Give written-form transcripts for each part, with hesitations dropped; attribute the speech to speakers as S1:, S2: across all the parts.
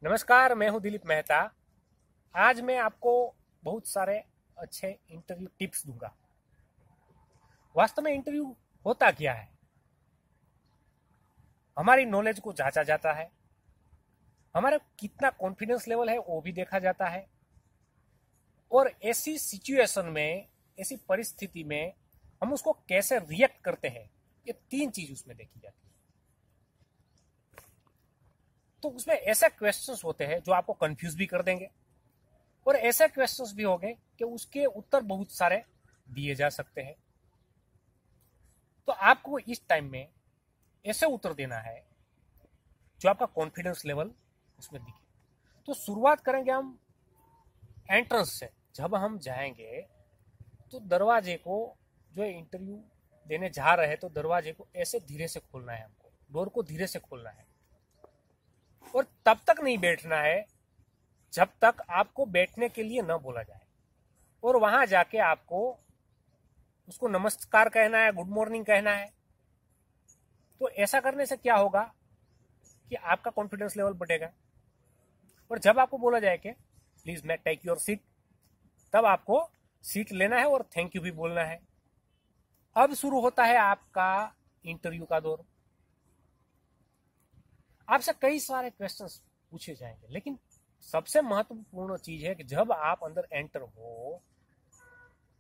S1: नमस्कार, मैं हूं दिलीप मेहता। आज मैं आपको बहुत सारे अच्छे इंटरव्यू टिप्स दूंगा। वास्तव में इंटरव्यू होता क्या है? हमारी नॉलेज को जांचा जाता है, हमारा कितना कॉन्फिडेंस लेवल है वो भी देखा जाता है, और ऐसी सिचुएशन में, ऐसी परिस्थिति में हम उसको कैसे रिएक्ट करते हैं, ये तीन चीज उसमें देखी जाती है। तो उसमें ऐसे क्वेश्चंस होते हैं जो आपको कंफ्यूज भी कर देंगे, और ऐसे क्वेश्चंस भी होंगे कि उसके उत्तर बहुत सारे दिए जा सकते हैं। तो आपको इस टाइम में ऐसे उत्तर देना है जो आपका कॉन्फिडेंस लेवल उसमें दिखे। तो शुरुआत करेंगे हम एंट्रेंस से। जब हम जाएंगे तो दरवाजे को, जो इंटरव्यू देने जा रहे हैं, तो दरवाजे को ऐसे धीरे से खोलना है, हमको डोर को धीरे से खोलना है, और तब तक नहीं बैठना है जब तक आपको बैठने के लिए न बोला जाए। और वहां जाके आपको उसको नमस्कार कहना है, गुड मॉर्निंग कहना है। तो ऐसा करने से क्या होगा कि आपका कॉन्फिडेंस लेवल बढ़ेगा। और जब आपको बोला जाए कि प्लीज मैं टेक योर सीट, तब आपको सीट लेना है और थैंक यू भी बोलना है। अब शुरू होता है आपका इंटरव्यू का दौर। आपसे कई सारे क्वेश्चंस पूछे जाएंगे, लेकिन सबसे महत्वपूर्ण चीज है कि जब आप अंदर एंटर हो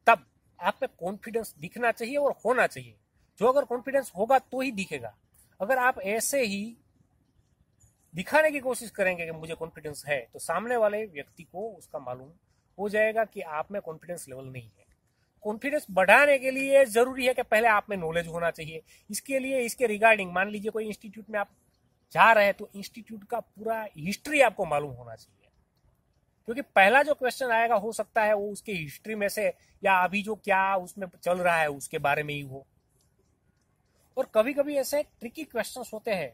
S1: तब आप में कॉन्फिडेंस दिखना चाहिए और होना चाहिए। जो अगर कॉन्फिडेंस होगा तो ही दिखेगा। अगर आप ऐसे ही दिखाने की कोशिश करेंगे कि मुझे कॉन्फिडेंस है, तो सामने वाले व्यक्ति को उसका मालूम हो जाएगा कि आप में कॉन्फिडेंस लेवल नहीं है। कॉन्फिडेंस बढ़ाने के लिए जरूरी है कि पहले आप में नॉलेज होना चाहिए। इसके लिए इसके रिगार्डिंग, मान लीजिए कोई इंस्टीट्यूट में आप जा रहे हैं, तो इंस्टीट्यूट का पूरा हिस्ट्री आपको मालूम होना चाहिए, क्योंकि पहला जो क्वेश्चन आएगा हो सकता है वो उसके हिस्ट्री में से, या अभी जो क्या उसमें चल रहा है उसके बारे में ही हो। और कभी कभी ऐसे ट्रिकी क्वेश्चंस होते हैं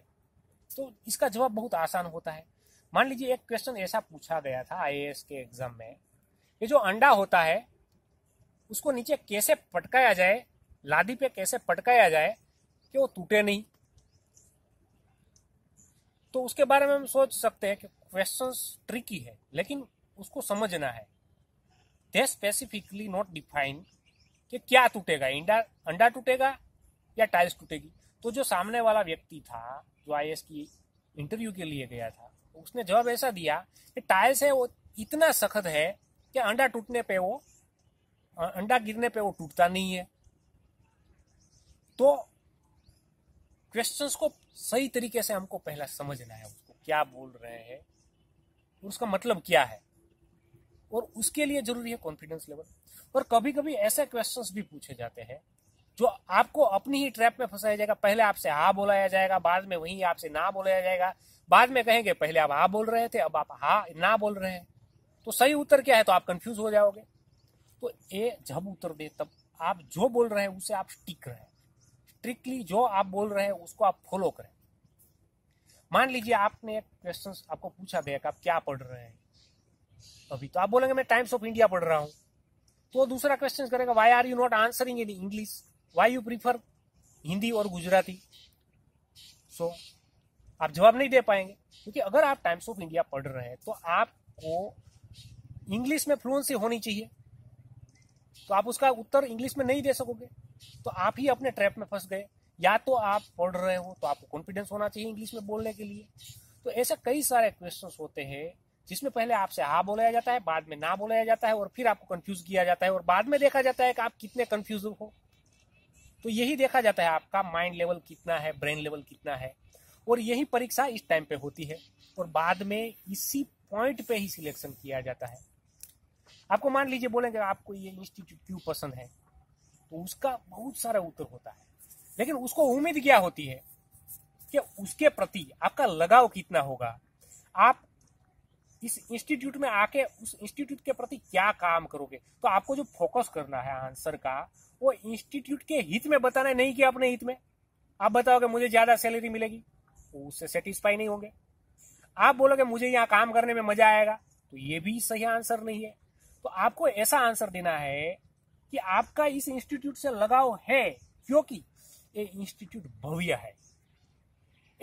S1: तो इसका जवाब बहुत आसान होता है। मान लीजिए एक क्वेश्चन ऐसा पूछा गया था आईएएस के एग्जाम में, ये जो अंडा होता है उसको नीचे कैसे पटकाया जाए, लादी पे कैसे पटकाया जाए कि वो टूटे नहीं। तो उसके बारे में हम सोच सकते हैं कि क्वेश्चंस ट्रिकी है, लेकिन उसको समझना है। दे स्पेसिफिकली नॉट डिफाइन कि क्या टूटेगा, अंडा टूटेगा या टाइल्स टूटेगी। तो जो सामने वाला व्यक्ति था, जो आईएएस की इंटरव्यू के लिए गया था, उसने जवाब ऐसा दिया कि टाइल्स है वो इतना सख्त है कि अंडा गिरने पे वो टूटता नहीं है। तो क्वेश्चंस को सही तरीके से हमको पहला समझना है, उसको क्या बोल रहे हैं, उसका मतलब क्या है, और उसके लिए जरूरी है कॉन्फिडेंस लेवल। और कभी कभी ऐसे क्वेश्चंस भी पूछे जाते हैं जो आपको अपनी ही ट्रैप में फंसाया जाएगा। पहले आपसे हाँ बोलाया जाएगा, बाद में वहीं आपसे ना बोलाया जाएगा। बाद में कहेंगे पहले आप हाँ बोल रहे थे, अब आप हाँ ना बोल रहे हैं, तो सही उत्तर क्या है, तो आप कंफ्यूज हो जाओगे। तो ये जब उत्तर दे तब आप जो बोल रहे हैं उसे आप स्टिक रहे, स्ट्रिक्टली जो आप बोल रहे हैं उसको आप फॉलो करें। मान लीजिए आपने एक क्वेश्चन आपको पूछा गया कि आप क्या पढ़ रहे हैं अभी, तो आप बोलेंगे मैं टाइम्स ऑफ इंडिया पढ़ रहा हूं। तो दूसरा क्वेश्चन करेगा why are you not answering in English, why you prefer Hindi और गुजराती। सो आप जवाब नहीं दे पाएंगे, क्योंकि अगर आप टाइम्स ऑफ इंडिया पढ़ रहे हैं तो आपको इंग्लिश में फ्लुएंसी होनी चाहिए, तो आप उसका उत्तर इंग्लिश में नहीं दे सकोगे, तो आप ही अपने ट्रैप में फंस गए। या तो आप पढ़ रहे हो तो आपको कॉन्फिडेंस होना चाहिए इंग्लिश में बोलने के लिए। तो ऐसे कई सारे क्वेश्चंस होते हैं जिसमें पहले आपसे हाँ बोलाया जाता है, बाद में ना बोलाया जाता है, और फिर आपको कंफ्यूज किया जाता है, और बाद में देखा जाता है कि आप कितने कंफ्यूज हो। तो यही देखा जाता है आपका माइंड लेवल कितना है, ब्रेन लेवल कितना है, और यही परीक्षा इस टाइम पे होती है, और बाद में इसी पॉइंट पे ही सिलेक्शन किया जाता है। आपको मान लीजिए बोलेंगे आपको ये इंस्टीट्यूट क्यों पसंद है, तो उसका बहुत सारा उत्तर होता है, लेकिन उसको उम्मीद क्या होती है कि उसके प्रति आपका लगाव कितना होगा, आप इस इंस्टीट्यूट में आके उस इंस्टीट्यूट के प्रति क्या काम करोगे। तो आपको जो फोकस करना है आंसर का, वो इंस्टीट्यूट के हित में बताना है, नहीं कि अपने हित में। आप बताओगे मुझे ज्यादा सैलरी मिलेगी, तो उससे सेटिस्फाई नहीं होंगे। आप बोलोगे मुझे यहाँ काम करने में मजा आएगा, तो ये भी सही आंसर नहीं है। तो आपको ऐसा आंसर देना है कि आपका इस इंस्टीट्यूट से लगाव है, क्योंकि ये इंस्टीट्यूट भव्य है,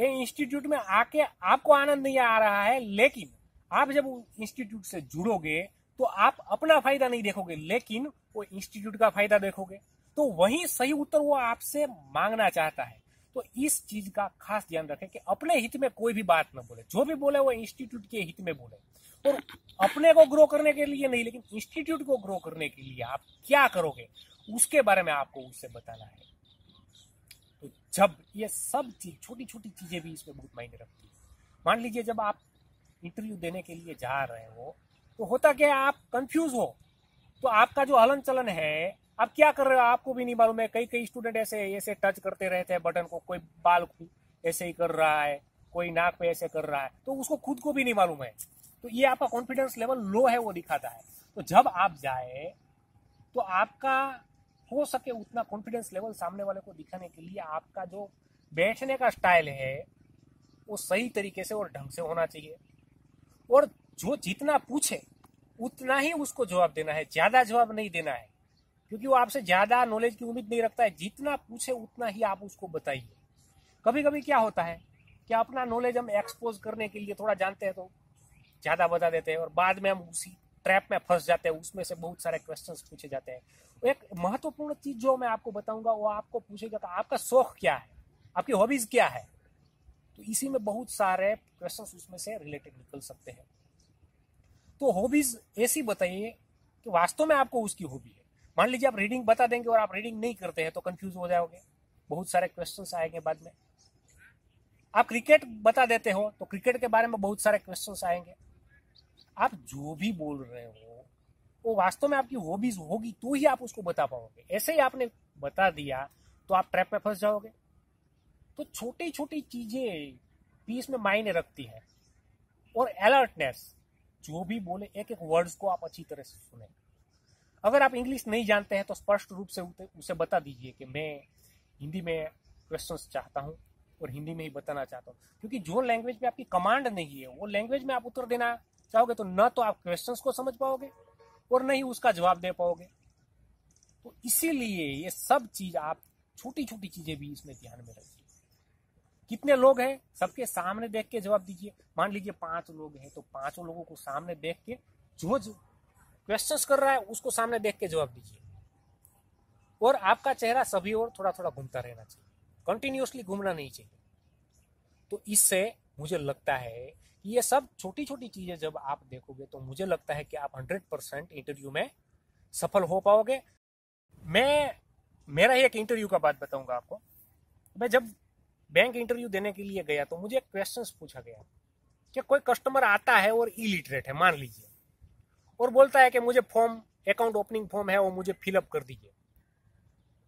S1: ये इंस्टीट्यूट में आके आपको आनंद नहीं आ रहा है, लेकिन आप जब इंस्टीट्यूट से जुड़ोगे तो आप अपना फायदा नहीं देखोगे, लेकिन वो इंस्टीट्यूट का फायदा देखोगे। तो वही सही उत्तर वो आपसे मांगना चाहता है। तो इस चीज का खास ध्यान रखें कि अपने हित में कोई भी बात न बोले, जो भी बोले वो इंस्टीट्यूट के हित में बोले, और अपने को ग्रो करने के लिए नहीं, लेकिन इंस्टीट्यूट को ग्रो करने के लिए आप क्या करोगे उसके बारे में आपको उससे बताना है। तो जब ये सब चीज, छोटी छोटी चीजें भी इसमें बहुत मायने रखती है। मान लीजिए जब आप इंटरव्यू देने के लिए जा रहे हो तो होता क्या, आप कंफ्यूज हो, तो आपका जो हलन चलन है, आप क्या कर रहे हो आपको भी नहीं मालूम है। कई कई स्टूडेंट ऐसे ऐसे टच करते रहते हैं बटन को, कोई बाल ऐसे ही कर रहा है, कोई नाक पे ऐसे कर रहा है, तो उसको खुद को भी नहीं मालूम है। तो ये आपका कॉन्फिडेंस लेवल लो है, वो दिखाता है। तो जब आप जाए तो आपका हो सके उतना कॉन्फिडेंस लेवल सामने वाले को दिखाने के लिए आपका जो बैठने का स्टाइल है वो सही तरीके से और ढंग से होना चाहिए, और जो जितना पूछे उतना ही उसको जवाब देना है, ज्यादा जवाब नहीं देना है, क्योंकि वो आपसे ज्यादा नॉलेज की उम्मीद नहीं रखता है। जितना पूछे उतना ही आप उसको बताइए। कभी कभी क्या होता है कि अपना नॉलेज हम एक्सपोज करने के लिए थोड़ा जानते हैं तो ज्यादा बता देते हैं, और बाद में हम उसी ट्रैप में फंस जाते हैं, उसमें से बहुत सारे क्वेश्चंस पूछे जाते हैं। एक महत्वपूर्ण चीज जो मैं आपको बताऊंगा वो आपको पूछेगा कि आपका शौक क्या है, आपकी हॉबीज क्या है। तो इसी में बहुत सारे क्वेश्चंस उसमें से रिलेटेड निकल सकते हैं। तो हॉबीज ऐसी बताइए कि वास्तव में आपको उसकी हॉबी है। मान लीजिए आप रीडिंग बता देंगे और आप रीडिंग नहीं करते हैं तो कंफ्यूज हो जाओगे, बहुत सारे क्वेश्चंस आएंगे बाद में। आप क्रिकेट बता देते हो तो क्रिकेट के बारे में बहुत सारे क्वेश्चंस आएंगे। आप जो भी बोल रहे हो वो वास्तव में आपकी हॉबीज होगी तो ही आप उसको बता पाओगे। ऐसे ही आपने बता दिया तो आप ट्रैप में फंस जाओगे। तो छोटी छोटी चीजें भी इसमें मायने रखती है, और अलर्टनेस, जो भी बोले एक एक वर्ड्स को आप अच्छी तरह से सुने। अगर आप इंग्लिश नहीं जानते हैं तो स्पष्ट रूप से उसे बता दीजिए कि मैं हिंदी में क्वेश्चंस चाहता हूं और हिंदी में ही बताना चाहता हूं, क्योंकि जो लैंग्वेज में आपकी कमांड नहीं है वो लैंग्वेज में आप उत्तर देना चाहोगे तो न तो आप क्वेश्चंस को समझ पाओगे और न ही उसका जवाब दे पाओगे। तो इसीलिए ये सब चीज आप छोटी छोटी चीजें भी इसमें ध्यान में रखिए। कितने लोग हैं सबके सामने देख के जवाब दीजिए। मान लीजिए 5 लोग हैं तो 5 लोगों को सामने देख के जो क्वेश्चंस कर रहा है उसको सामने देख के जवाब दीजिए, और आपका चेहरा सभी और थोड़ा थोड़ा घूमता रहना चाहिए, कंटिन्यूअसली घूमना नहीं चाहिए। तो इससे मुझे लगता है कि ये सब छोटी छोटी चीजें जब आप देखोगे तो मुझे लगता है कि आप 100% इंटरव्यू में सफल हो पाओगे। मैं मेरा ही एक इंटरव्यू का बात बताऊंगा आपको। मैं जब बैंक इंटरव्यू देने के लिए गया तो मुझे एक क्वेश्चन पूछा गया कि कोई कस्टमर आता है और इलिटरेट है मान लीजिए, और बोलता है कि मुझे फॉर्म, अकाउंट ओपनिंग फॉर्म है वो मुझे फिलअप कर दीजिए,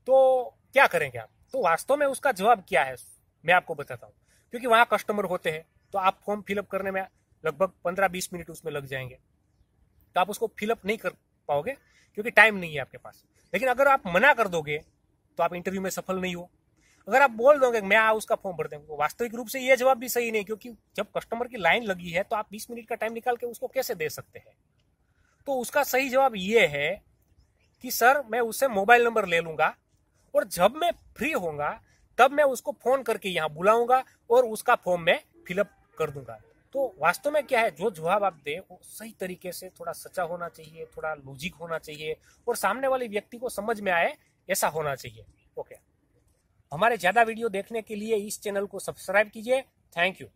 S1: तो क्या करेंगे आप? तो वास्तव में उसका जवाब क्या है मैं आपको बताता हूँ, क्योंकि वहां कस्टमर होते हैं तो आप फॉर्म फिलअप करने में लगभग 15-20 मिनट उसमें लग जाएंगे, तो आप उसको फिलअप नहीं कर पाओगे क्योंकि टाइम नहीं है आपके पास। लेकिन अगर आप मना कर दोगे तो आप इंटरव्यू में सफल नहीं हो। अगर आप बोल दोगे मैं उसका फॉर्म भर दूंगा, तो वास्तविक रूप से ये जवाब भी सही नहीं, क्योंकि जब कस्टमर की लाइन लगी है तो आप 20 मिनट का टाइम निकाल के उसको कैसे दे सकते हैं। तो उसका सही जवाब ये है कि सर मैं उससे मोबाइल नंबर ले लूंगा और जब मैं फ्री होऊंगा तब मैं उसको फोन करके यहाँ बुलाऊंगा और उसका फॉर्म मैं फिलअप कर दूंगा। तो वास्तव में क्या है, जो जवाब आप दे वो सही तरीके से थोड़ा सच्चा होना चाहिए, थोड़ा लॉजिक होना चाहिए, और सामने वाले व्यक्ति को समझ में आए ऐसा होना चाहिए। ओके, हमारे ज्यादा वीडियो देखने के लिए इस चैनल को सब्सक्राइब कीजिए। Thank you.